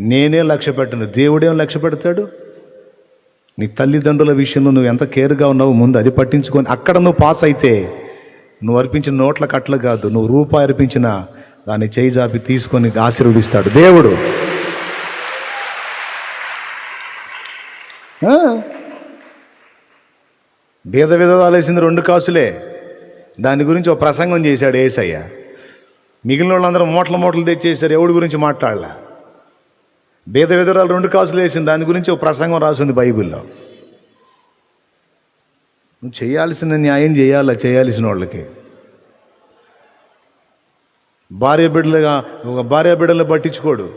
నేనేం లక్ష్య పెట్టను, దేవుడేం లక్ష్య పెడతాడు? నీ తల్లిదండ్రుల విషయంలో నువ్వు ఎంత కేర్గా ఉన్నావు ముందు అది పట్టించుకొని అక్కడ నువ్వు పాస్ అయితే నువ్వు అర్పించిన నోట్ల కట్టలు కాదు, నువ్వు రూపాయి అర్పించిన దాన్ని చేయి జాపి తీసుకొని ఆశీర్వదిస్తాడు దేవుడు. భేద విధవాలు వేసింది 2 కాసులే. దాని గురించి ఒక ప్రసంగం చేశాడు యేసయ్య. మిగిలిన వాళ్ళందరూ మూటలు తెచ్చేసారు, ఎవడి గురించి మాట్లాడలే. భేద విధవరాలు 2 కాసులు వేసింది, దాని గురించి ఒక ప్రసంగం రాసింది బైబిల్లో. నువ్వు చేయాల్సిన న్యాయం చేయాల్సిన వాళ్ళకి. భార్య బిడ్డలు పట్టించుకోడు.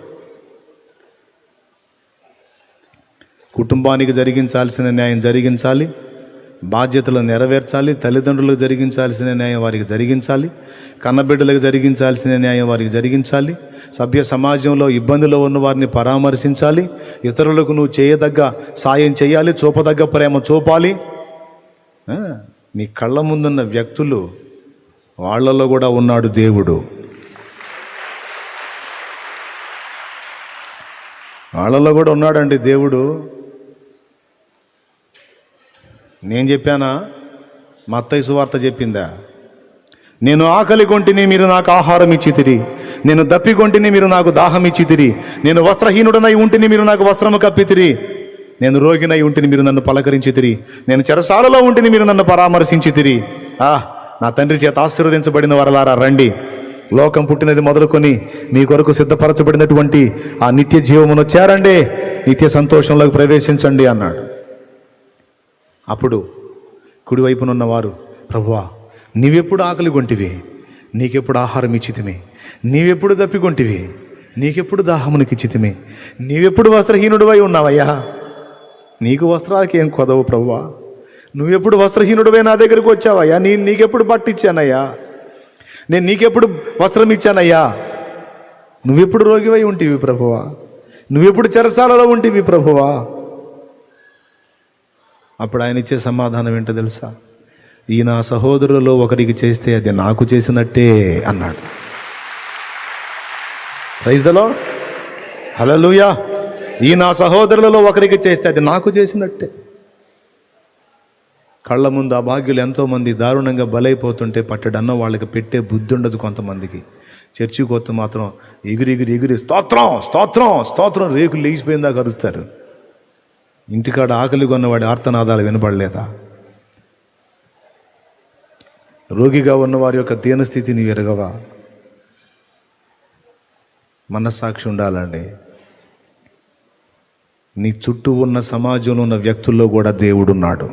కుటుంబానికి జరిగించాల్సిన న్యాయం జరిగించాలి, బాధ్యతలు నెరవేర్చాలి, తల్లిదండ్రులకు జరిగించాల్సిన న్యాయం వారికి జరిగించాలి, కన్నబిడ్డలకు జరిగించాల్సిన న్యాయం వారికి జరిగించాలి, సభ్య సమాజంలో ఇబ్బందిలో ఉన్న వారిని పరామర్శించాలి, ఇతరులకు నువ్వు చేయదగ్గ సాయం చేయాలి, చూపదగ్గ ప్రేమ చూపాలి. నీ కళ్ళ ముందున్న వ్యక్తులు వాళ్ళలో కూడా ఉన్నాడు దేవుడు. వాళ్ళలో కూడా ఉన్నాడండి దేవుడు. నేను చెప్పానా? మత్తయి సువార్త చెప్పిందా? నేను ఆకలి కొంటిని మీరు నాకు ఆహారం ఇచ్చితిరి, నేను దప్పికొంటిని మీరు నాకు దాహం ఇచ్చితిరి, నేను వస్త్రహీనుడనై ఉంటిని మీరు నాకు వస్త్రము కప్పితిరి, నేను రోగినై ఉంటిని మీరు నన్ను పలకరించితిరి, నేను చెరసాలలో ఉంటిని మీరు నన్ను పరామర్శించితిరి. నా తండ్రి చేత ఆశీర్వదించబడిన వారలారా రండి, లోకం పుట్టినది మొదలుకొని మీ కొరకు సిద్ధపరచబడినటువంటి ఆ నిత్య జీవమును చేరండి, నిత్య సంతోషంలోకి ప్రవేశించండి అన్నాడు. అప్పుడు కుడివైపునున్నవారు, ప్రభువా నీవెప్పుడు ఆకలి కొంటివి, నీకెప్పుడు ఆహారం ఇచ్చితిమి, నీవెప్పుడు దప్పికొంటివి, నీకెప్పుడు దాహమునికిచ్చితిమి, నీవెప్పుడు వస్త్రహీనుడివై ఉన్నావయ్యా, నీకు వస్త్రాలకి ఏం కొదవు ప్రభువా, నువ్వెప్పుడు వస్త్రహీనుడివై నా దగ్గరికి వచ్చావయ్యా, నీకెప్పుడు పట్టిచ్చానయ్యా, నేను నీకెప్పుడు వస్త్రం ఇచ్చానయ్యా, నువ్వెప్పుడు రోగివై ఉంటివి ప్రభువా, నువ్వెప్పుడు చెరసాలలో ఉంటివి ప్రభువా. అప్పుడు ఆయన ఇచ్చే సమాధానం ఏంటో తెలుసా? ఈ నా సహోదరులలో ఒకరికి చేస్తే అది నాకు చేసినట్టే అన్నాడు. ప్రైజ్ ది లార్డ్, హల్లెలూయా. ఈ నా సహోదరులలో ఒకరికి చేస్తే అది నాకు చేసినట్టే. కళ్ళ ముందు ఆ భాగ్యులు ఎంతోమంది దారుణంగా బలైపోతుంటే పట్టడన్న వాళ్ళకి పెట్టే బుద్ధి ఉండదు కొంతమందికి. చర్చికి వస్తే మాత్రం ఎగిరి స్తోత్రం స్తోత్రం స్తోత్రం రేకులు లేచిపోయిందా కరుస్తారు. ఇంటికాడ ఆకలి కొన్నవాడి ఆర్తనాదాలు వినపడలేదా? రోగిగా ఉన్నవారి యొక్క దీనస్థితిని ఎరగవా? మనస్సాక్షి ఉండాలండి. నీ చుట్టూ ఉన్న సమాజంలో ఉన్న వ్యక్తుల్లో కూడా దేవుడున్నాడు.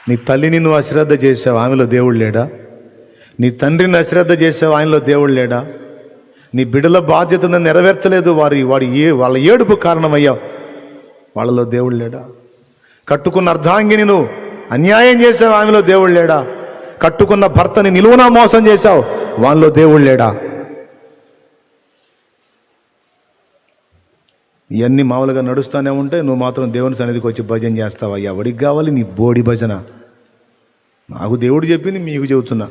నీ తల్లిని నువ్వు అశ్రద్ధ చేసావు, ఆమెలో దేవుడు లేడా? నీ తండ్రిని అశ్రద్ధ చేసావు, ఆయనలో దేవుడు లేడా? నీ బిడ్డల బాధ్యతను నెరవేర్చలేదు, వాళ్ళ ఏడుపు కారణమయ్యావు, వాళ్ళలో దేవుడు లేడా? కట్టుకున్న అర్ధాంగిని నువ్వు అన్యాయం చేసావు, ఆమెలో దేవుడు లేడా? కట్టుకున్న భర్తని నిలువునా మోసం చేశావు, వాళ్ళలో దేవుడు లేడా? ఇవన్నీ మామూలుగా నడుస్తూనే ఉంటే నువ్వు మాత్రం దేవుని సన్నిధికి వచ్చి భజన చేస్తావు. అయ్యా ఎవడికి కావాలి నీ బోడి భజన? నాకు దేవుడు చెప్పింది మీకు చెబుతున్నా.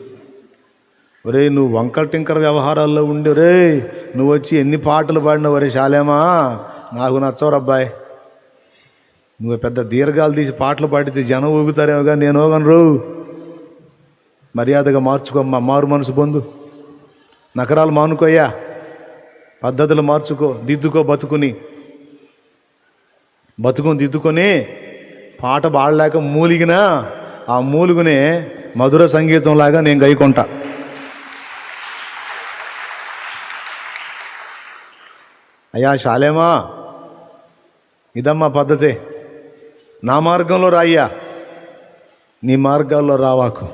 ఒరే నువ్వు వంకర టింకర వ్యవహారాల్లో ఉండి రే నువ్వు వచ్చి ఎన్ని పాటలు పాడినావు ఒరే శాలేమా, నాకు నచ్చవరబ్బాయ్. నువ్వు పెద్ద దీర్ఘాలు తీసి పాటలు పాడితే జనం ఊగుతారేమోగా, నేను ఊగను. మర్యాదగా మార్చుకోమ్మా, మారు మనసు పొందు, నకరాలు మానుకోయ్యా, పద్ధతులు మార్చుకో, దిద్దుకో, బతుకుని దిద్దుకొని పాట పాడలేక మూలిగినా ఆ మూలుగునే మధుర సంగీతంలాగా నేను గైకొంటా. అయ్యా శాలేమా, ఇదమ్మా పద్ధతే, నా మార్గంలో రాయ్యా, నీ మార్గాల్లో రావాకు.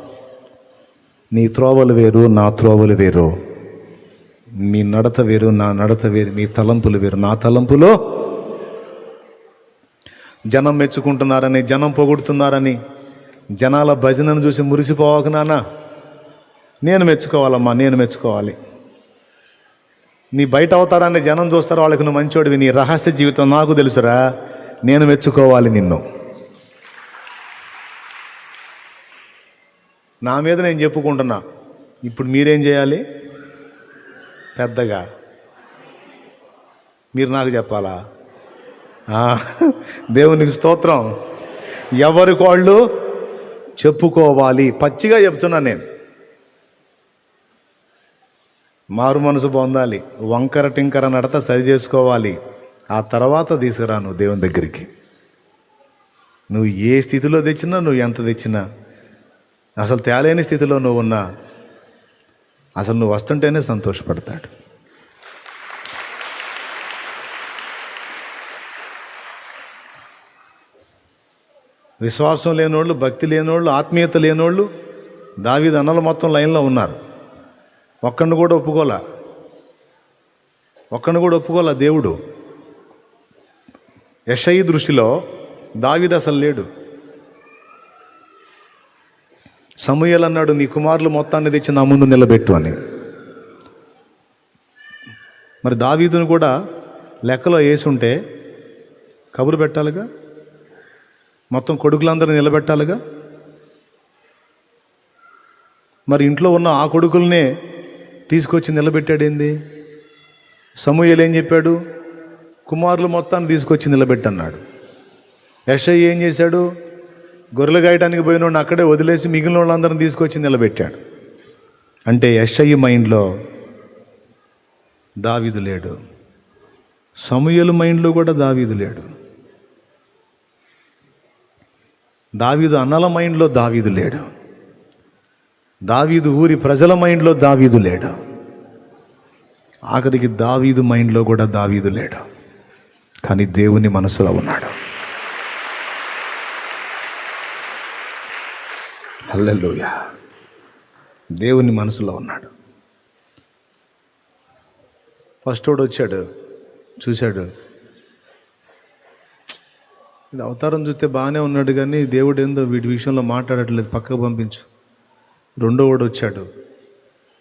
నీ త్రోవలు వేరు, నా త్రోవలు వేరు, మీ నడత వేరు, నా నడత వేరు, మీ తలంపులు వేరు, నా తలంపులో. జనం మెచ్చుకుంటున్నారని, జనం పొగుడుతున్నారని జనాల భజనను చూసి మురిసిపోవాకు నాన్న. నేను మెచ్చుకోవాలమ్మా, నేను మెచ్చుకోవాలి. నీ బయట అవతారాన్ని జనం చూస్తారు, వాళ్ళకి నువ్వు మంచోడివి. నీ రహస్య జీవితం నాకు తెలుసురా, నేను మెచ్చుకోవాలి నిన్ను. నా మీద నేను చెప్పుకుంటున్నా. ఇప్పుడు మీరేం చేయాలి? పెద్దగా మీరు నాకు చెప్పాలా? దేవునికి స్తోత్రం. ఎవరికి వాళ్ళు చెప్పుకోవాలి. పచ్చిగా చెప్తున్నాను నేను. మారు మనసు పొందాలి, వంకర టింకర నడత సరి చేసుకోవాలి. ఆ తర్వాత తీసుకురా నువ్వు దేవుని దగ్గరికి. నువ్వు ఏ స్థితిలో తెచ్చినా, నువ్వు ఎంత తెచ్చినా, అసలు తేలేని స్థితిలో నువ్వు ఉన్నా, అసలు నువ్వు వస్తుంటేనే సంతోషపడతాడు. విశ్వాసం లేనోళ్ళు, భక్తి లేనోళ్ళు, ఆత్మీయత లేనోళ్ళు దావీదు అన్నలు మొత్తం లైన్లో ఉన్నారు. ఒక్కడిని కూడా ఒప్పుకోలా దేవుడు. యెషయి దృష్టిలో దావీదు అసలు లేడు. సమూయేలు అన్నాడు, నీ కుమారులు మొత్తాన్ని తెచ్చి నా ముందు నిలబెట్టు అని. మరి దావీదును కూడా లెక్కలో వేసుంటే కబురు పెట్టాలిగా, మొత్తం కొడుకులందరినీ నిలబెట్టాలిగా. మరి ఇంట్లో ఉన్న ఆ కొడుకులనే తీసుకొచ్చి నిలబెట్టాడేంది? సమూయేలు ఏం చెప్పాడు? కుమారులు మొత్తాన్ని తీసుకొచ్చి నిలబెట్టన్నాడు. యెషయి ఏం చేశాడు? గొర్రెలు గాయటానికి పోయినోడిని అక్కడే వదిలేసి మిగిలిన వాళ్ళందరిని తీసుకొచ్చి నిలబెట్టాడు. అంటే యెషయి మైండ్లో దావీదు లేడు, సమూయేలు మైండ్లో కూడా దావీదు లేడు, దావీదు అన్నల మైండ్లో దావీదు లేడు, దావీదు ఊరి ప్రజల మైండ్లో దావీదు లేడు, ఆఖరికి దావీదు మైండ్లో కూడా దావీదు లేడు. కానీ దేవుని మనసులో ఉన్నాడు. హల్లెలూయా. దేవుని మనసులో ఉన్నాడు. ఫస్ట్ వాడు వచ్చాడు, చూశాడు, ఇది అవతారం చూస్తే బాగానే ఉన్నాడు కానీ దేవుడు ఏందో వీటి విషయంలో మాట్లాడట్లేదు, పక్కకు పంపించు. రెండో వాడు వచ్చాడు,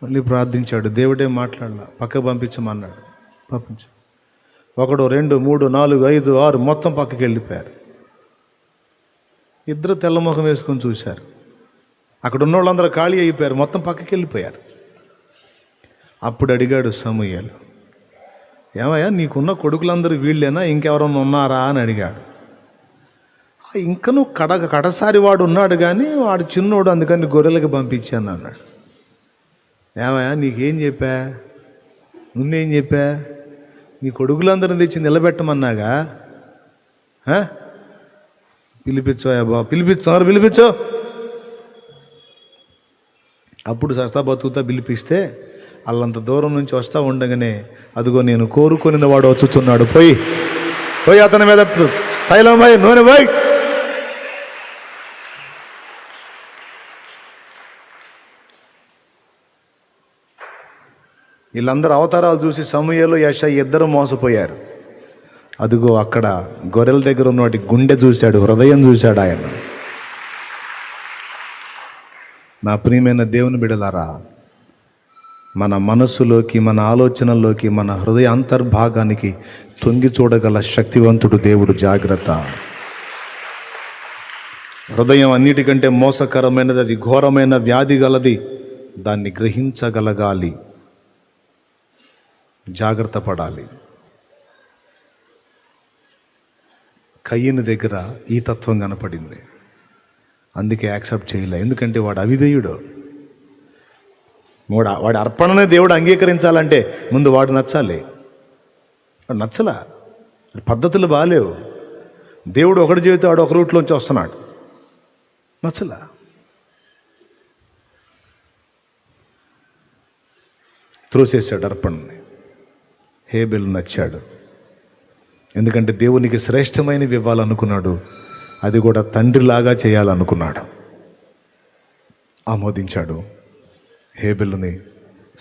మళ్ళీ ప్రార్థించాడు, దేవుడే మాట్లాడలా, పక్కకు పంపించమన్నాడు, పంపించు. 1 2 3 4 5 6 మొత్తం పక్కకి వెళ్ళిపోయారు. ఇద్దరు తెల్లముఖం వేసుకొని చూశారు. అక్కడ ఉన్న వాళ్ళందరూ ఖాళీ అయిపోయారు, మొత్తం పక్కకి వెళ్ళిపోయారు. అప్పుడు అడిగాడు సమూయేలు, ఏమయ్యా నీకున్న కొడుకులందరూ వీళ్ళేనా, ఇంకెవరన్నా ఉన్నారా అని అడిగాడు. ఇంకా నువ్వు కడసారి వాడు ఉన్నాడు కానీ వాడు చిన్నోడు, అందుకని గొర్రెలకు పంపించాను అన్నాడు. ఏమయ్యా నీకేం చెప్పా, ముందేం చెప్పా? నీ కొడుకులందరిని తెచ్చి నిలబెట్టమన్నాగా. పిలిపించోయా బాబు, పిలిపించో. అప్పుడు సస్తా బతుకుతా పిలిపిస్తే వాళ్ళంత దూరం నుంచి వస్తూ ఉండగానే అదిగో నేను కోరుకొనిన వాడు వచ్చుచున్నాడు, పోయి అతని మీద తైలం పోయి, నూనె పోయి. వీళ్ళందరూ అవతారాలు చూసి సమూయేలు, యెషయి ఇద్దరు మోసపోయారు. అదిగో అక్కడ గొర్రెల దగ్గర ఉన్నవాటి గుండె చూశాడు, హృదయం చూశాడు ఆయన. నా ప్రియమైన దేవుని బిడ్డలారా, మన మనస్సులోకి, మన ఆలోచనల్లోకి, మన హృదయ అంతర్భాగానికి తొంగి చూడగల శక్తివంతుడు దేవుడు. జాగ్రత్త. హృదయం అన్నిటికంటే మోసకరమైనది, అది ఘోరమైన వ్యాధి గలది, దాన్ని గ్రహించగలగాలి, జాగ్రత్త పడాలి. కయ్యను దగ్గర ఈ తత్వం కనపడింది, అందుకే యాక్సెప్ట్ చేయలే. ఎందుకంటే వాడు అవిధేయుడు. వాడి అర్పణనే దేవుడు అంగీకరించాలంటే ముందు వాడు నచ్చాలి. వాడు నచ్చలా, పద్ధతులు బాగాలేవు. దేవుడు ఒకటి చెబితే వాడు ఒక రూట్లోంచి వస్తున్నాడు, నచ్చలా. త్రోసేసాడు అర్పణని. హేబెలు నచ్చాడు, ఎందుకంటే దేవునికి శ్రేష్టమైనవి ఇవ్వాలనుకున్నాడు, అది కూడా తండ్రిలాగా చేయాలనుకున్నాడు. ఆమోదించాడు, హేబెలుని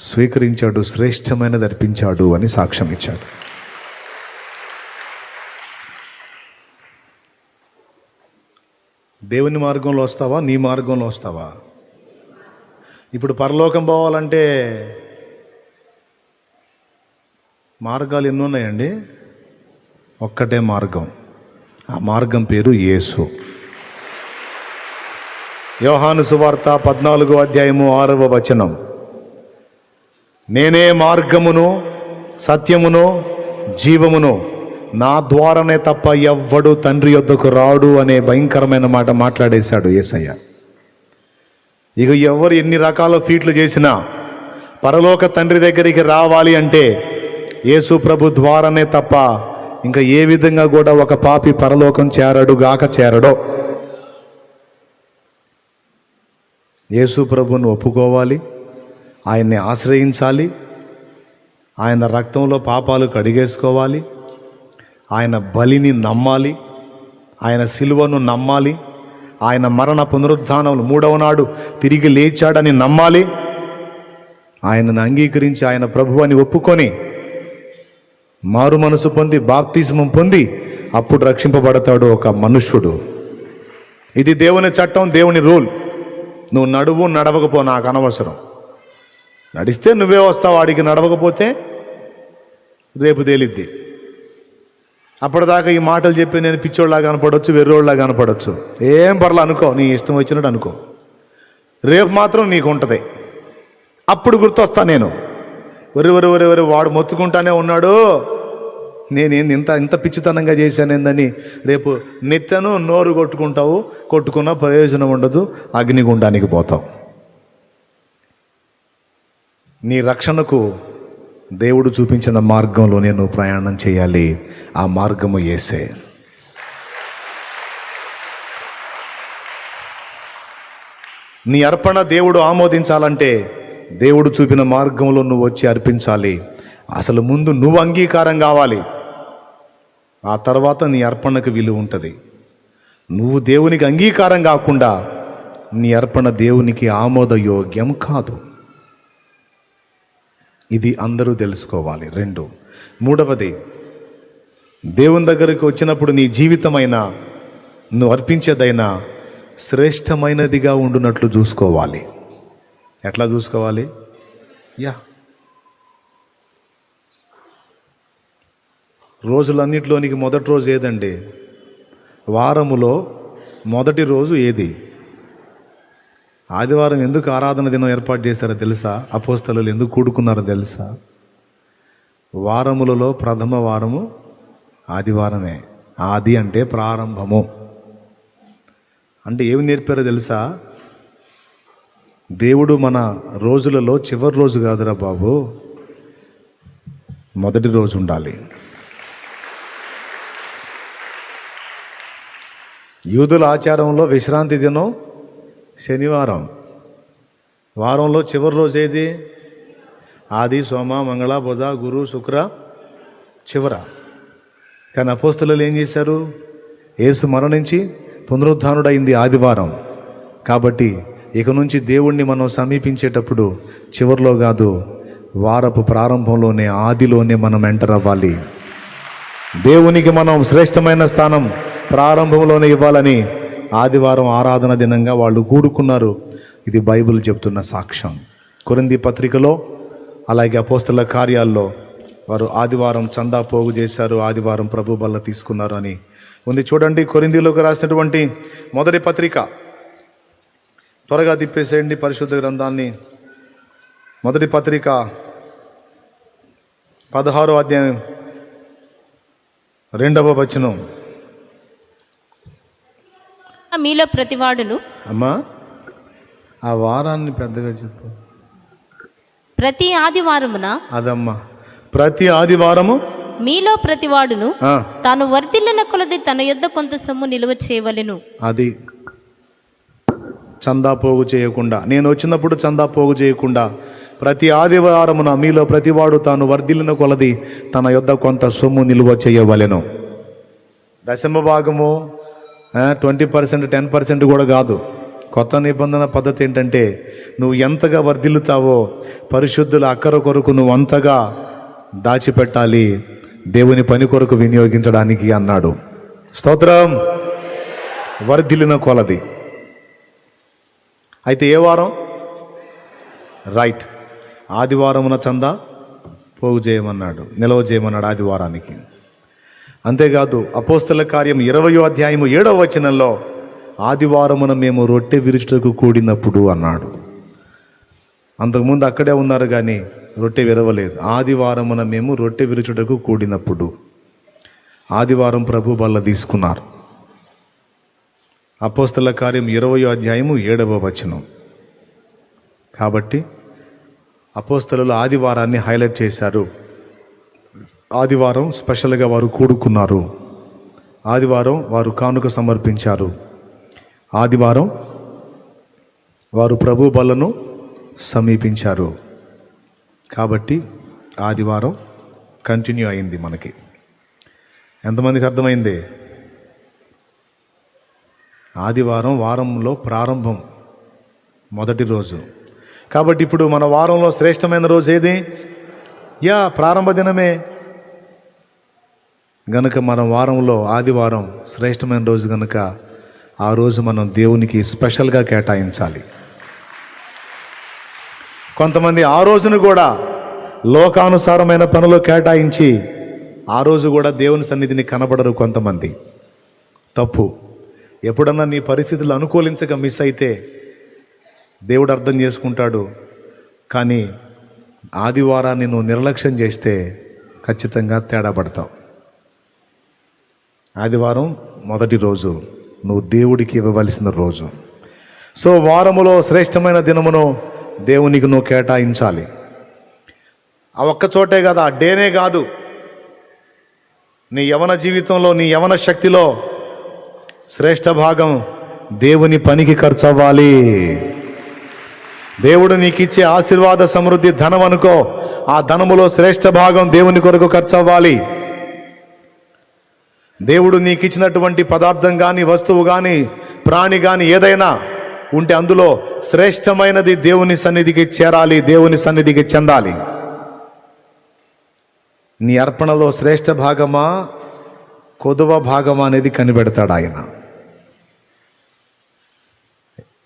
స్వీకరించాడు, శ్రేష్టమైనది అర్పించాడు అని సాక్ష్యం ఇచ్చాడు. దేవుని మార్గంలో వస్తావా, నీ మార్గంలో వస్తావా? ఇప్పుడు పరలోకం పోవాలంటే మార్గాలు ఎన్ని ఉన్నాయండి? ఒక్కటే మార్గం, ఆ మార్గం పేరు యేసు. యోహాను సువార్త 14వ అధ్యాయము 6వ వచనం, నేనే మార్గమును సత్యమును జీవమును, నా ద్వారానే తప్ప ఎవ్వడు తండ్రి యొద్దకు రాడు అనే భయంకరమైన మాట మాట్లాడేశాడు యేసయ్య. ఇక ఎవరు ఎన్ని రకాల ఫీట్లు చేసినా పరలోక తండ్రి దగ్గరికి రావాలి అంటే యేసు ప్రభు ద్వారానే తప్ప ఇంకా ఏ విధంగా కూడా ఒక పాపి పరలోకం చేరడో. యేసు ప్రభువును ఒప్పుకోవాలి, ఆయన్ని ఆశ్రయించాలి, ఆయన రక్తంలో పాపాలు కడిగేసుకోవాలి, ఆయన బలిని నమ్మాలి, ఆయన సిలువను నమ్మాలి, ఆయన మరణ పునరుద్ధానములు 3వ నాడు తిరిగి లేచాడని నమ్మాలి, ఆయనను అంగీకరించి ఆయన ప్రభువు అని ఒప్పుకొని మారు మనసు పొంది బాప్తిస్మం పొంది అప్పుడు రక్షింపబడతాడు ఒక మనుష్యుడు. ఇది దేవుని చట్టం, దేవుని రూల్. నువ్వు నడువు నడవకపో నాకు అనవసరం. నడిస్తే నువ్వే వస్తావు, వాడికి నడవకపోతే రేపు తేలిద్ది. అప్పటిదాకా ఈ మాటలు చెప్పి నేను పిచ్చోళ్ళలాగా కనపడవచ్చు, వెర్రోళ్ళలాగా కనపడవచ్చు, ఏం పర్లే అనుకో, నీ ఇష్టం వచ్చినట్టు అనుకో. రేపు మాత్రం నీకు ఉంటుంది. అప్పుడు గుర్తొస్తా నేను, వరి వాడు మొత్తుకుంటానే ఉన్నాడు, నేనేంది ఇంత పిచ్చితనంగా చేశానేందని రేపు నిత్యను నోరు కొట్టుకుంటావు, కొట్టుకున్న ప్రయోజనం ఉండదు, అగ్నిగుండానికి పోతావు. నీ రక్షణకు దేవుడు చూపించిన మార్గంలో నేను ప్రయాణం చేయాలి. ఆ మార్గము యేసే. నీ అర్పణ దేవుడు ఆమోదించాలంటే దేవుడు చూపిన మార్గంలో నువ్వు వచ్చి అర్పించాలి. అసలు ముందు నువ్వు అంగీకారం కావాలి, ఆ తర్వాత నీ అర్పణకు విలువ ఉంటుంది. నువ్వు దేవునికి అంగీకారం కాకుండా నీ అర్పణ దేవునికి ఆమోదయోగ్యం కాదు. ఇది అందరూ తెలుసుకోవాలి. 2, 3వది, దేవుని దగ్గరికి వచ్చినప్పుడు నీ జీవితమైనా నువ్వు అర్పించేదైనా శ్రేష్టమైనదిగా ఉండునట్లు చూసుకోవాలి. ఎట్లా చూసుకోవాలి? రోజులన్నిటిలోనికి మొదటి రోజు ఏదండి? వారములో మొదటి రోజు ఏది? ఆదివారం ఎందుకు ఆరాధన దినం ఏర్పాటు చేశారో తెలుసా? అపోస్తలులు ఎందుకు కూడుకున్నారో తెలుసా? వారములలో ప్రథమ వారము ఆదివారమే. ఆది అంటే ప్రారంభము. అంటే ఏమి నేర్పారో తెలుసా? దేవుడు మన రోజులలో చివరి రోజు కాదురా బాబు, మొదటి రోజు ఉండాలి. యూదుల ఆచారంలో విశ్రాంతి దినం శనివారం. వారంలో చివరి రోజు ఏది? ఆది, సోమ, మంగళ, బుధ, గురు, శుక్ర చివర. కానీ అపోస్తలులు ఏం చేశారు? యేసు మరణించి పునరుద్ధానుడైంది ఆదివారం. కాబట్టి ఇక నుంచి దేవుణ్ణి మనం సమీపించేటప్పుడు చివరిలో కాదు, వారపు ప్రారంభంలోనే, ఆదిలోనే మనం ఎంటర్ అవ్వాలి. దేవునికి మనం శ్రేష్టమైన స్థానం ప్రారంభంలోనే ఇవ్వాలని ఆదివారం ఆరాధన దినంగా వాళ్ళు కూడుకున్నారు. ఇది బైబిల్ చెప్తున్న సాక్ష్యం. కొరింథీ పత్రికలో అలాగే అపోస్తలుల కార్యాల్లో వారు ఆదివారం చందా పోగు చేశారు, ఆదివారం ప్రభు బల్ల తీసుకున్నారు అని ఉంది. చూడండి, కొరింథీలోకి రాసినటువంటి మొదటి పత్రిక, త్వరగా తిప్పేసేయండి పరిశుద్ధ గ్రంథాన్ని. మొదటి పత్రిక 16వ అధ్యాయం 2వ వచనం. మీలో ప్రతివాడును, అమ్మా ఆ వారాన్ని పెద్దగా చెప్పు. ప్రతి ఆదివారమున, అదమ్మా ప్రతి ఆదివారము మీలో ప్రతివాడును తాను వర్ధిల్లిన కొలది తన యొద్ద కొంత సొమ్ము నిలువ చేయవలెను. అది చందా పోగు చేయకుండా, నేను వచ్చినప్పుడు చందా పోగు చేయకుండా ప్రతి ఆదివారమున మీలో ప్రతివాడు తాను వర్ధిల్లిన కొలది తన యొద్ద కొంత సొమ్ము నిలువ చేయవలెను. దశమ భాగము 20%, 10% కూడా కాదు. కొత్త నిబంధన పద్ధతి ఏంటంటే నువ్వు ఎంతగా వర్ధిల్లుతావో పరిశుద్ధుల అక్కర కొరకు నువ్వు అంతగా దాచిపెట్టాలి, దేవుని పని కొరకు వినియోగించడానికి అన్నాడు. స్తోత్రం. వర్ధిల్లిన కొలది. అయితే ఏ వారం? రైట్, ఆదివారమున చందా పోగు చేయమన్నాడు, నిల్వ చేయమన్నాడు ఆదివారానికి. అంతేకాదు అపోస్తల కార్యం 20వ అధ్యాయము 7వ వచనంలో ఆదివారమున మేము రొట్టె విరుచుటకు కూడినప్పుడు అన్నాడు. అంతకుముందు అక్కడే ఉన్నారు కానీ రొట్టె విరవలేదు. ఆదివారమున మేము రొట్టె విరుచుటకు కూడినప్పుడు. ఆదివారం ప్రభు బల్ల తీసుకున్నారు. అపోస్తల కార్యం 20వ అధ్యాయము 7వ వచనం. కాబట్టి అపోస్తలులు ఆదివారాన్ని హైలైట్ చేశారు. ఆదివారం స్పెషల్గా వారు కూడుకున్నారు. ఆదివారం వారు కానుక సమర్పించారు. ఆదివారం వారు ప్రభు బలను సమీపించారు. కాబట్టి ఆదివారం కంటిన్యూ అయింది మనకి. ఎంతమందికి అర్థమైంది? ఆదివారం వారంలో ప్రారంభం, మొదటి రోజు. కాబట్టి ఇప్పుడు మన వారంలో శ్రేష్టమైన రోజు ఏది? ప్రారంభ దినమే. గనుక మన వారంలో ఆదివారం శ్రేష్టమైన రోజు గనుక ఆ రోజు మనం దేవునికి స్పెషల్గా కేటాయించాలి. కొంతమంది ఆ రోజును కూడా లోకానుసారమైన పనులు కేటాయించి ఆ రోజు కూడా దేవుని సన్నిధిని కనబడరు కొంతమంది. తప్పు. ఎప్పుడన్నా నీ పరిస్థితులు అనుకూలించక మిస్ అయితే దేవుడు అర్థం చేసుకుంటాడు. కానీ ఆదివారాన్ని నువ్వు నిర్లక్ష్యం చేస్తే ఖచ్చితంగా తేడా పడతావు. ఆదివారం మొదటి రోజు, నువ్వు దేవుడికి ఇవ్వవలసిన రోజు. సో వారములో శ్రేష్టమైన దినమును దేవునికి నువ్వు కేటాయించాలి. ఆ ఒక్క చోటే కాదు, ఆ డేనే కాదు, నీ యవన జీవితంలో, నీ యవన శక్తిలో శ్రేష్ఠ భాగం దేవుని పనికి ఖర్చు అవ్వాలి. దేవుడు నీకు ఇచ్చే ఆశీర్వాద సమృద్ధి ధనం అనుకో, ఆ ధనములో శ్రేష్ఠ భాగం దేవుని కొరకు ఖర్చు అవ్వాలి. దేవుడు నీకు ఇచ్చినటువంటి పదార్థం కానీ, వస్తువు కానీ, ప్రాణి కానీ ఏదైనా ఉంటే అందులో శ్రేష్టమైనది దేవుని సన్నిధికి చేరాలి, దేవుని సన్నిధికి చెందాలి. నీ అర్పణలో శ్రేష్ఠ భాగమా, కొదువ భాగమా అనేది కనిపెడతాడు ఆయన.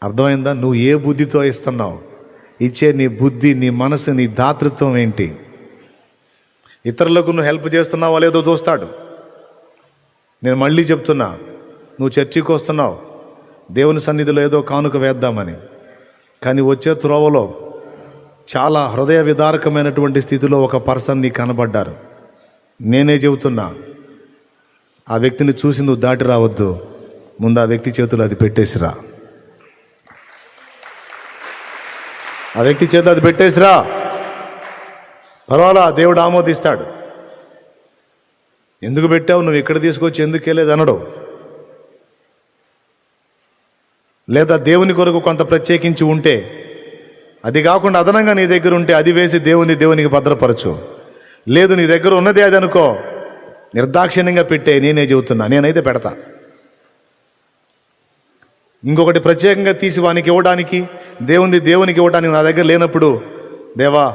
అర్థమైందా? నువ్వు ఏ బుద్ధితో ఇస్తున్నావు, ఇచ్చే నీ బుద్ధి, నీ మనసు, నీ దాతృత్వం ఏంటి? ఇతరులకు నువ్వు హెల్ప్ చేస్తున్నావో లేదో చూస్తాడు. నేను మళ్ళీ చెప్తున్నా, నువ్వు చర్చికి వస్తున్నావు దేవుని సన్నిధిలో ఏదో కానుక వేద్దామని, కానీ వచ్చే త్రోవలో చాలా హృదయ విదారకమైనటువంటి స్థితిలో ఒక పర్సన్ నీకు కనబడ్డారు. నేనే చెబుతున్నా, ఆ వ్యక్తిని చూసి నువ్వు దాటి రావద్దు. ముందు ఆ వ్యక్తి చేతులు అది పెట్టేసిరా. ఆ వ్యక్తి చేతులు అది పెట్టేసిరా. పర్వాలా, దేవుడు ఆమోదిస్తాడు. ఎందుకు పెట్టావు, నువ్వు ఇక్కడ తీసుకొచ్చి ఎందుకు వెళ్ళేది అనడు. లేదా దేవుని కొరకు కొంత ప్రత్యేకించి ఉంటే, అది కాకుండా అదనంగా నీ దగ్గర ఉంటే అది వేసి దేవునికి భద్రపరచు. లేదు, నీ దగ్గర ఉన్నదే అది అనుకో, నిర్దాక్షిణ్యంగా పెట్టే. నేనే చెబుతున్నా, నేనైతే పెడతా. ఇంకొకటి ప్రత్యేకంగా తీసి వానికి ఇవ్వడానికి, దేవునికి ఇవ్వడానికి నా దగ్గర లేనప్పుడు, దేవా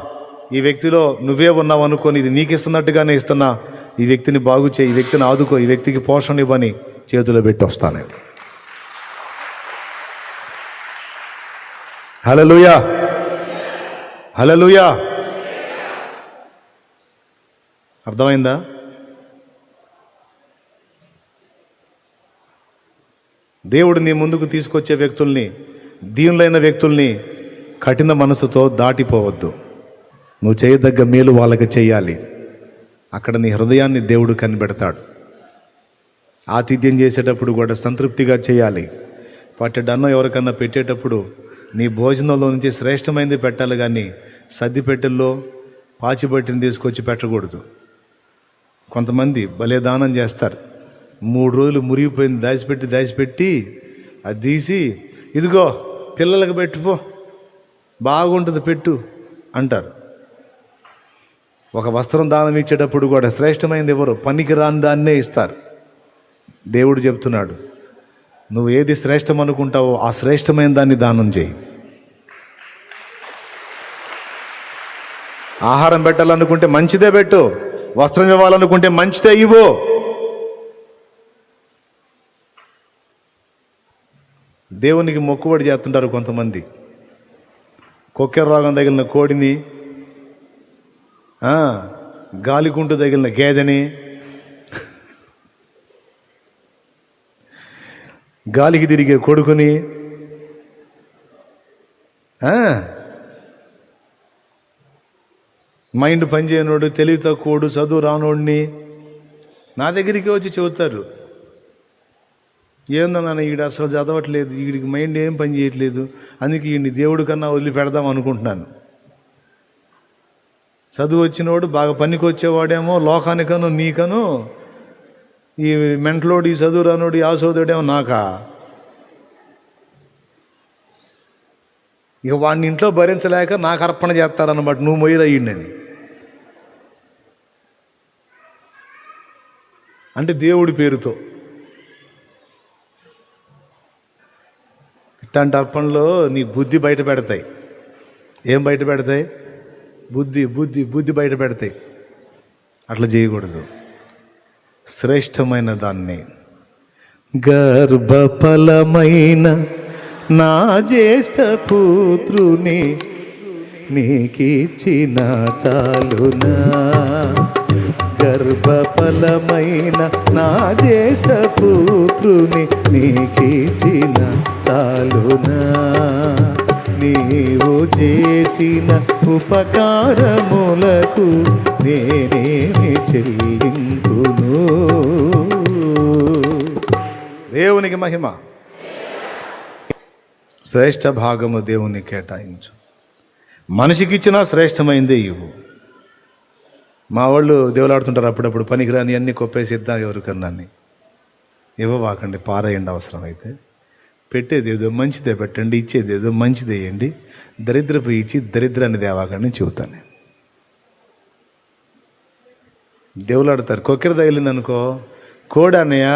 ఈ వ్యక్తిలో నువ్వే ఉన్నావు అనుకోని, ఇది నీకు ఇస్తున్నట్టుగానే ఇస్తున్నా, ఈ వ్యక్తిని బాగు చేయి, ఈ వ్యక్తిని ఆదుకో, ఈ వ్యక్తికి పోషణ ఇవ్వని చేతిలో పెట్టి వస్తాను. హల్లెలూయా, హల్లెలూయా. అర్థమైందా? దేవుడు నీ ముందుకు తీసుకొచ్చే వ్యక్తుల్ని, దీనులైన వ్యక్తుల్ని కఠిన మనసుతో దాటిపోవద్దు. నువ్వు చేయదగ్గ మేలు వాళ్ళకి చేయాలి. అక్కడ నీ హృదయాన్ని దేవుడు కనిపెడతాడు. ఆతిథ్యం చేసేటప్పుడు కూడా సంతృప్తిగా చేయాలి. పట్టెడన్నం ఎవరికన్నా పెట్టేటప్పుడు నీ భోజనంలో నుంచి శ్రేష్టమైనది పెట్టాలి, కానీ సద్ది పెట్టెల్లో పాచిబట్టిని తీసుకొచ్చి పెట్టకూడదు. కొంతమంది భలే దానం చేస్తారు. 3 రోజులు మురిగిపోయింది దాచిపెట్టి అది తీసి, ఇదిగో పిల్లలకు పెట్టుపో, బాగుంటుంది పెట్టు అంటారు. ఒక వస్త్రం దానం ఇచ్చేటప్పుడు కూడా శ్రేష్టమైనది ఎవరు, పనికి రాని దాన్నే ఇస్తారు. దేవుడు చెప్తున్నాడు, నువ్వు ఏది శ్రేష్టం అనుకుంటావో ఆ శ్రేష్టమైన దాన్ని దానం చేయి. ఆహారం పెట్టాలనుకుంటే మంచిదే పెట్టు, వస్త్రం ఇవ్వాలనుకుంటే మంచిదే ఇవ్వు. దేవునికి మొక్కుబడి చేస్తుంటారు కొంతమంది. కొక్కెర రోగం తగిలిన కోడిని, గాలికుంటు తగిలిన గేదెని, గాలికి తిరిగే కొడుకుని, మైండ్ పనిచేయనోడు, తెలివి తక్కువడు, చదువు రానోడిని నా దగ్గరికి వచ్చి చెబుతారు, ఏందన్నా ఈడు అసలు చదవట్లేదు, వీడికి మైండ్ ఏం పని చేయట్లేదు, అందుకే వీడిని దేవుడి కన్నా వదిలిపెడదాం అనుకుంటున్నాను. చదువు వచ్చినోడు బాగా పనికి వచ్చేవాడేమో లోకానికను నీకను, ఈ మెంటలోడు, ఈ చదువు రానోడు, ఈ ఆసోదుడేమో నాకా. ఇక వాడిని ఇంట్లో భరించలేక నాకు అర్పణ చేస్తారన్నమాట, నువ్వు మొయ్యరయ్యిండని. అంటే దేవుడి పేరుతో. ఇట్లాంటి అర్పణలో నీ బుద్ధి బయట పెడతాయి. ఏం బయట పెడతాయి? బుద్ధి బుద్ధి బుద్ధి బయట పెడతాయి. అట్లా చేయకూడదు. శ్రేష్టమైన దాన్ని, గర్భఫలమైన నా జ్యేష్ఠ పుత్రుని నీకిచ్చిన చాలునా, గర్భఫలమైన నా జ్యేష్ఠ పుత్రుని నీకిచ్చిన చాలునా, నీవు చేసిన ఉపకారములకు నేనేమి చెల్లింతును. దేవునికి మహిమ. శ్రేష్ఠ భాగము దేవుని కేటాయించు. మనిషికి ఇచ్చినా శ్రేష్టమైందే ఇవ్వు. మా వాళ్ళు దేవులాడుతుంటారు అప్పుడప్పుడు, పనికిరాని అన్నీ కొప్పేసిద్దాం ఎవరికన్నా. ఇవ్వవాకండి, పారేయండి. అవసరమైతే పెట్టేది ఏదో మంచిదే పెట్టండి, ఇచ్చేది ఏదో మంచిదే వేయండి. దరిద్రపు ఇచ్చి దరిద్రాన్ని దేవాకండి చెబుతాను. దేవులాడతారు. కొక్కెర తగిలిందనుకో, కోడి అన్నయ్య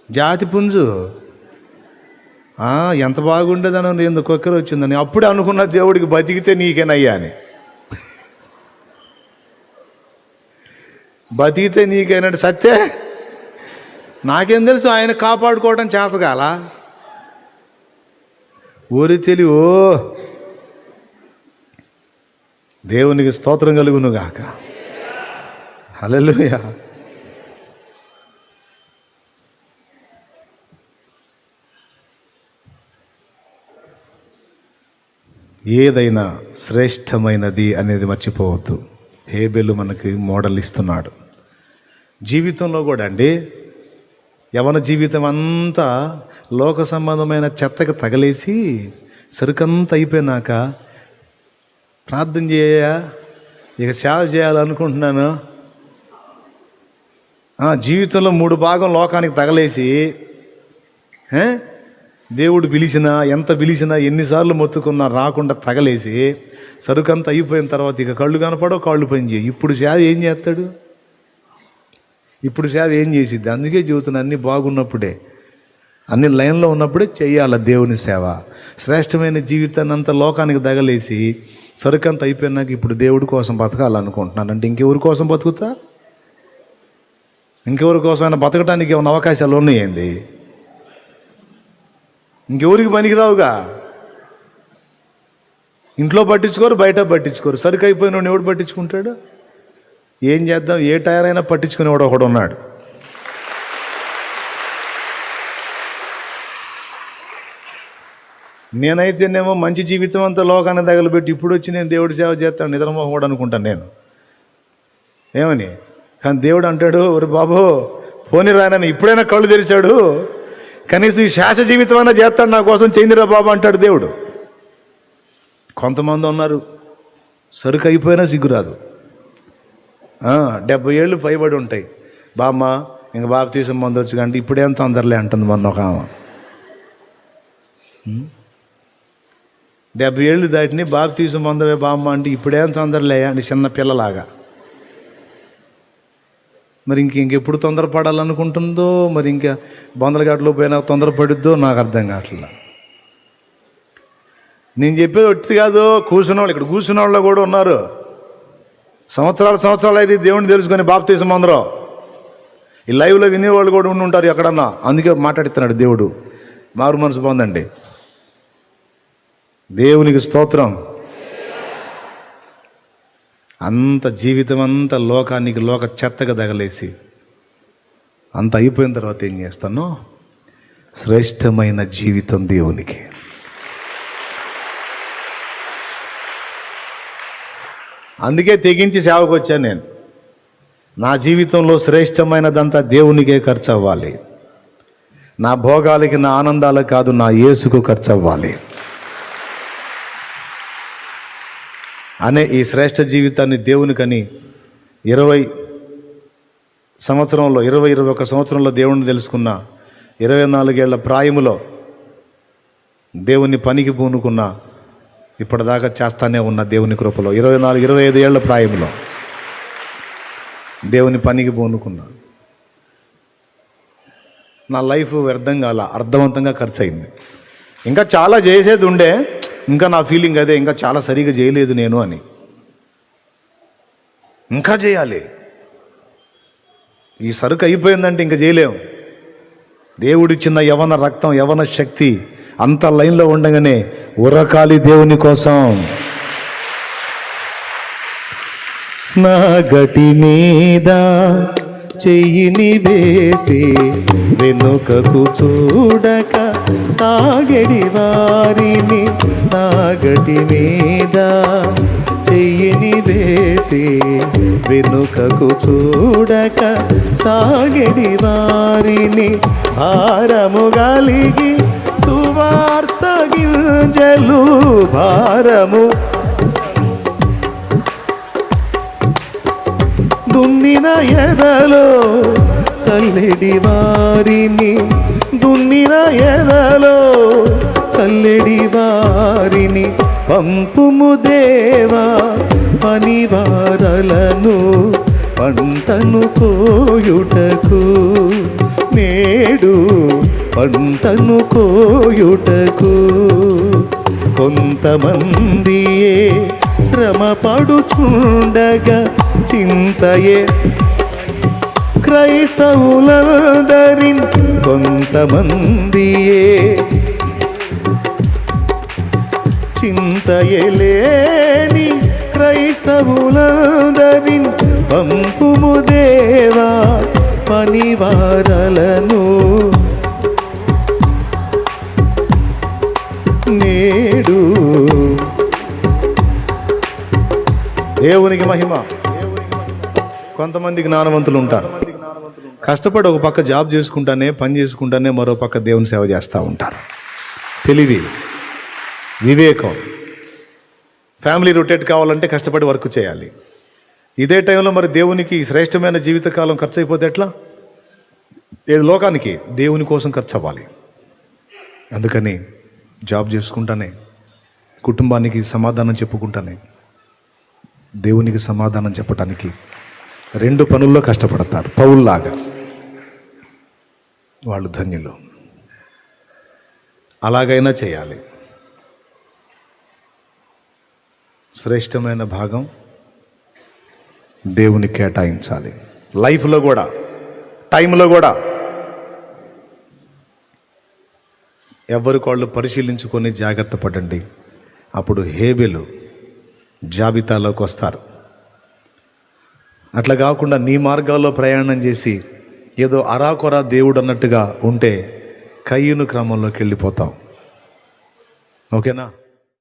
జాతి పుంజు, ఎంత బాగుండేదని ఎందుకు కొక్కెర వచ్చిందని అప్పుడే అనుకున్న దేవుడికి బతికితే నీకేనయ్యా అని. బతికితే నీకేనంటే సత్తే నాకేం తెలుసు, ఆయన కాపాడుకోవడం చేతగాల. ఊరి తెలివి. ఓ దేవునికి స్తోత్రం కలుగును గాక. హల్లెలూయా. ఏదైనా శ్రేష్టమైనది అనేది మర్చిపోవద్దు. హేబెలు మనకి మోడల్ ఇస్తున్నాడు. జీవితంలో కూడా అండి, యవన జీవితం అంతా లోక సంబంధమైన చెత్తకు తగలేసి సరుకంతా అయిపోయినాక ప్రార్థన చేయ, ఇక సేవ చేయాలనుకుంటున్నాను. జీవితంలో 3 భాగం లోకానికి తగలేసి, దేవుడు పిలిచినా, ఎంత పిలిచినా, ఎన్నిసార్లు మొత్తుకున్నా రాకుండా తగలేసి సరుకంతా అయిపోయిన తర్వాత ఇక కళ్ళు కనపడవు, కాళ్ళు పని చేయి. ఇప్పుడు సేవ ఏం చేస్తాడు? ఇప్పుడు సేవ ఏం చేసిద్ది? అందుకే చెబుతున్నా, అన్నీ బాగున్నప్పుడే, అన్ని లైన్లో ఉన్నప్పుడే చెయ్యాల దేవుని సేవ. శ్రేష్టమైన జీవితాన్ని అంతా లోకానికి తగలేసి సరుకంతా అయిపోయినాక ఇప్పుడు దేవుడి కోసం బతకాలనుకుంటున్నాను అంటే ఇంకెవరి కోసం బతుకుతా? ఇంకెవరి కోసమైనా బతకడానికి ఏమైనా అవకాశాలు ఉన్నాయండి? ఇంకెవరికి పనికిరావుగా. ఇంట్లో పట్టించుకోరు, బయట పట్టించుకోరు. సరుకు అయిపోయిన ఎవడు పట్టించుకుంటాడు? ఏం చేద్దాం, ఏ టైర్ అయినా పట్టించుకునేవాడు ఒకడు ఉన్నాడు. నేనైతేనేమో మంచి జీవితం అంతా లోకాన్ని తగలబెట్టి ఇప్పుడు వచ్చి నేను దేవుడి సేవ చేస్తాను నిద్రమోహం అనుకుంటాను నేను. ఏమని? కానీ దేవుడు అంటాడు, ఒరే బాబు పోనీ రానని ఇప్పుడైనా కళ్ళు తెరిచాడు, కనీసం ఈ శాస జీవితం అయినా చేస్తాడు నా కోసం, చెందిరా బాబు అంటాడు దేవుడు. కొంతమంది ఉన్నారు, సరుకు అయిపోయినా సిగ్గురాదు. 70 ఏళ్ళు పైబడి ఉంటాయి. బామ్మ ఇంక బాబు తీసిన మంది వచ్చి కంటే ఇప్పుడేం తొందరలే అంటుంది మొన్న ఒక ఆమె. 70 ఏళ్ళు దాటిని బాబు తీసిన మందవే బామ్మ అంటే ఇప్పుడేం తొందరలే అంటే చిన్న పిల్లలాగా. మరి ఇంకెప్పుడు తొందరపడాలనుకుంటుందో, మరి ఇంకా బొందలఘాట్లో పోయినా తొందరపడిద్దో నాకు అర్థం కావట్లా. నేను చెప్పేది ఒట్టి కాదు, కూర్చున్న వాళ్ళు, ఇక్కడ కూర్చున్న వాళ్ళు కూడా ఉన్నారు. సంవత్సరాలు అయితే దేవుడిని తెలుసుకొని బాప్తీసం అందరూ ఈ లైవ్లో వినేవాళ్ళు కూడా ఉండి ఉంటారు ఎక్కడన్నా. అందుకే మాట్లాడుతున్నాడు దేవుడు. మారు మనసు పొందండి. దేవునికి స్తోత్రం. అంత జీవితం అంతా లోకానికి లోక చెత్తగా తగలేసి అంత అయిపోయిన తర్వాత ఏం చేస్తాను? శ్రేష్టమైన జీవితం దేవునికి. అందుకే తెగించి సేవకు వచ్చాను నేను. నా జీవితంలో శ్రేష్టమైనదంతా దేవునికే ఖర్చు అవ్వాలి. నా భోగాలకి, నా ఆనందాలకు కాదు, నా యేసుకు ఖర్చు అవ్వాలి అనే ఈ శ్రేష్ఠ జీవితాన్ని దేవునికని 21 సంవత్సరంలో దేవుణ్ణి తెలుసుకున్న, 24 ఏళ్ల ప్రాయములో దేవుని పనికి పూనుకున్న, ఇప్పటిదాకా చేస్తానే ఉన్న దేవుని కృపలో 24-25 ఏళ్ల ప్రాయంలో దేవుని పనికి పూనుకున్నా. నా లైఫ్ వ్యర్థం కాల, అర్థవంతంగా ఖర్చు అయింది. ఇంకా చాలా చేసేది ఉండే, ఇంకా నా ఫీలింగ్ అదే, ఇంకా చాలా సరిగా చేయలేదు నేను అని. ఇంకా చేయాలి. ఈ సరుకు అయిపోయిందంటే ఇంకా చేయలేము. దేవుడిచ్చిన యవన రక్తం, యవన శక్తి అంత లైన్లో ఉండగానే ఉరకాలి దేవుని కోసం. నా గటి మీద చెయ్యిని వేసి వెనుకకు చూడక సాగడి వారిని, నా గటి మీద చెయ్యిని వేసి వెనుకకు చూడక సాగడి వారిని, భారము కలిగి సువార్త గింజలు భారము దున్నిన ఎదలో చల్లెడి వారిని, దున్నిన ఎదలో చల్లెడి వారిని, పంపుము దేవా పనివారలను పంటను కోయుటకు, నేడు పంటను కోయుటకు. కొంతమందియే శ్రమ పడుచుండగా చింతయే క్రైస్తవులందరి, కొంతమందియే చింతయే లేని క్రైస్తవులందరి, పంపుము దేవా పనివారలను, నేడు. దేవునికి మహిమ. కొంతమంది జ్ఞానవంతులు ఉంటారు, కష్టపడి ఒక పక్క జాబ్ చేసుకుంటానే, పని చేసుకుంటానే మరో పక్క దేవుని సేవ చేస్తూ ఉంటారు. తెలివి, వివేకం. ఫ్యామిలీ రొటేట్ కావాలంటే కష్టపడి వర్క్ చేయాలి. ఇదే టైంలో మరి దేవునికి శ్రేష్టమైన జీవితకాలం ఖర్చు అయిపోతే ఎట్లా? ఏది లోకానికి, దేవుని కోసం ఖర్చు అవ్వాలి. అందుకని జాబ్ చేసుకుంటానే, కుటుంబానికి సమాధానం చెప్పుకుంటానే, దేవునికి సమాధానం చెప్పటానికి 2 పనుల్లో కష్టపడతారు. పౌల్లాగా వాళ్ళు ధన్యులు. అలాగైనా చేయాలి. శ్రేష్టమైన భాగం దేవుని కేటాయించాలి. లైఫ్లో కూడా, టైంలో కూడా. ఎవరికాళ్ళు పరిశీలించుకొని జాగ్రత్త పడండి. అప్పుడు హేబెలు జాబితాలోకి వస్తారు. అట్లా కాకుండా నీ మార్గాల్లో ప్రయాణం చేసి ఏదో అరాకొరా దేవుడు అన్నట్టుగా ఉంటే కయ్యూను క్రమంలోకి వెళ్ళిపోతాం. ఓకేనా?